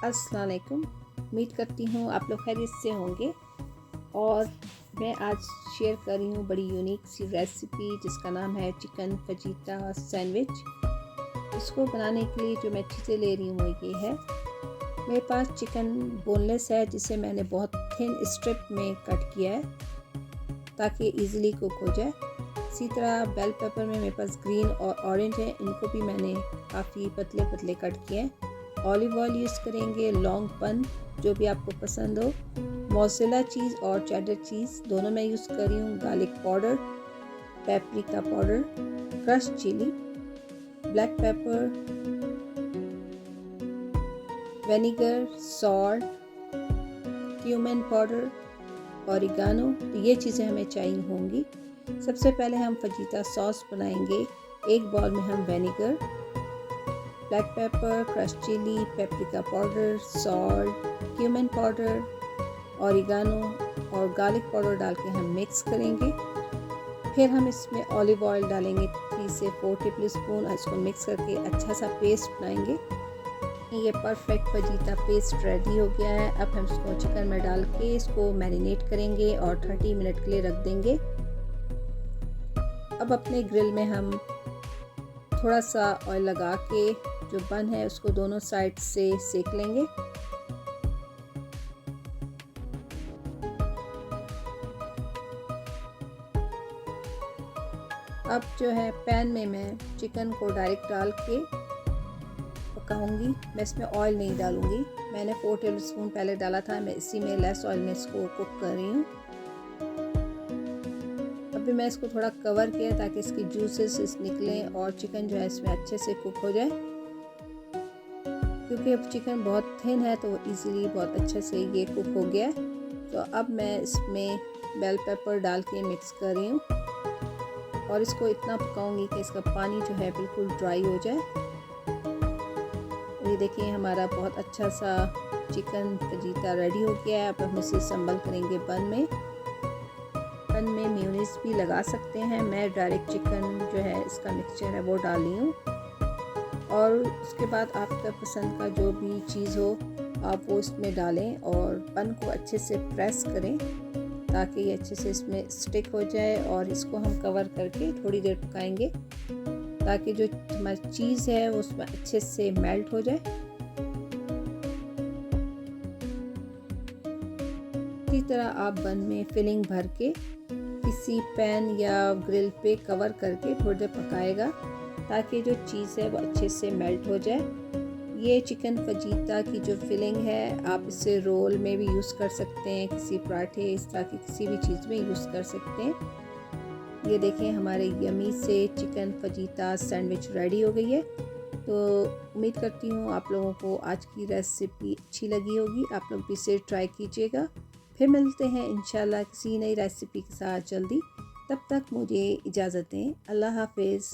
अस्सलाम वालेकुम। उम्मीद करती हूँ आप लोग खैरियत से होंगे। और मैं आज शेयर कर रही हूँ बड़ी यूनिक सी रेसिपी जिसका नाम है चिकन फजीता सैंडविच। इसको बनाने के लिए जो मैं चीज़ें ले रही हूँ ये है, मेरे पास चिकन बोनलेस है जिसे मैंने बहुत थिन स्ट्रिप में कट किया है ताकि इजीली कुक हो जाए। इसी तरह बेल पेपर में मेरे पास ग्रीन और ऑरेंज है, इनको भी मैंने काफ़ी पतले पतले कट किए हैं। ऑलिव ऑयल यूज़ करेंगे, लॉन्ग बन जो भी आपको पसंद हो, मोज़रेला चीज़ और चेडर चीज़ दोनों मैं यूज़ कर रही हूँ, garlic powder, paprika powder, crush chilli, black pepper, vinegar, salt, cumin powder, oregano. तो ये चीज़ें हमें चाहिए होंगी। सबसे पहले हम फजीता सॉस बनाएंगे। एक बाउल में हम vinegar, black pepper, crush chilli, paprika powder, salt, cumin powder, oregano और गार्लिक पाउडर डाल के हम मिक्स करेंगे। फिर हम इसमें ऑलिव ऑयल डालेंगे 3 से 4 टेबल स्पून और इसको मिक्स करके अच्छा सा पेस्ट बनाएंगे। ये परफेक्ट फजीता पेस्ट रेडी हो गया है। अब हम इसको चिकन में डाल के इसको मैरिनेट करेंगे और 30 मिनट के लिए रख देंगे। अब अपने ग्रिल में हम थोड़ा सा ऑयल लगा के जो बन है उसको दोनों साइड से सेक लेंगे। अब जो है पैन में मैं चिकन को डायरेक्ट डाल के पकाऊंगी। मैं इसमें ऑयल नहीं डालूंगी, मैंने 4 टेबल स्पून पहले डाला था, मैं इसी में लेस ऑयल में इसको कुक कर रही हूँ। अभी मैं इसको थोड़ा कवर किया ताकि इसकी जूसेस निकलें और चिकन जो है इसमें अच्छे से कुक हो जाए। क्योंकि अब चिकन बहुत थिन है तो इजीली बहुत अच्छे से ये कुक हो गया है। तो अब मैं इसमें बेल पेपर डाल के मिक्स कर रही हूँ और इसको इतना पकाऊंगी कि इसका पानी जो है बिल्कुल ड्राई हो जाए। ये देखिए हमारा बहुत अच्छा सा चिकन फजीता रेडी हो गया है। अब हम इसे संभल करेंगे बन में। बन में मेयोनीज भी लगा सकते हैं, मैं डायरेक्ट चिकन जो है इसका मिक्सचर है वो डाल रही हूँ। और उसके बाद आपका पसंद का जो भी चीज़ हो आप वो इसमें डालें और बन को अच्छे से प्रेस करें ताकि ये अच्छे से इसमें स्टिक हो जाए। और इसको हम कवर करके थोड़ी देर पकाएंगे ताकि जो हमारी चीज़ है वो उसमें अच्छे से मेल्ट हो जाए। इसी तरह आप बन में फिलिंग भर के किसी पैन या ग्रिल पे कवर करके थोड़ी देर पकाएगा ताकि जो चीज़ है वो अच्छे से मेल्ट हो जाए। ये चिकन फजीता की जो फिलिंग है आप इसे रोल में भी यूज़ कर सकते हैं, किसी पराठे इस तरह की किसी भी चीज़ में यूज़ कर सकते हैं। ये देखें हमारे यमी से चिकन फजीता सैंडविच रेडी हो गई है। तो उम्मीद करती हूँ आप लोगों को आज की रेसिपी अच्छी लगी होगी। आप लोग भी इसे ट्राई कीजिएगा। फिर मिलते हैं इंशाल्लाह किसी नई रेसिपी के साथ जल्दी। तब तक मुझे इजाज़त दें। अल्लाह हाफिज़।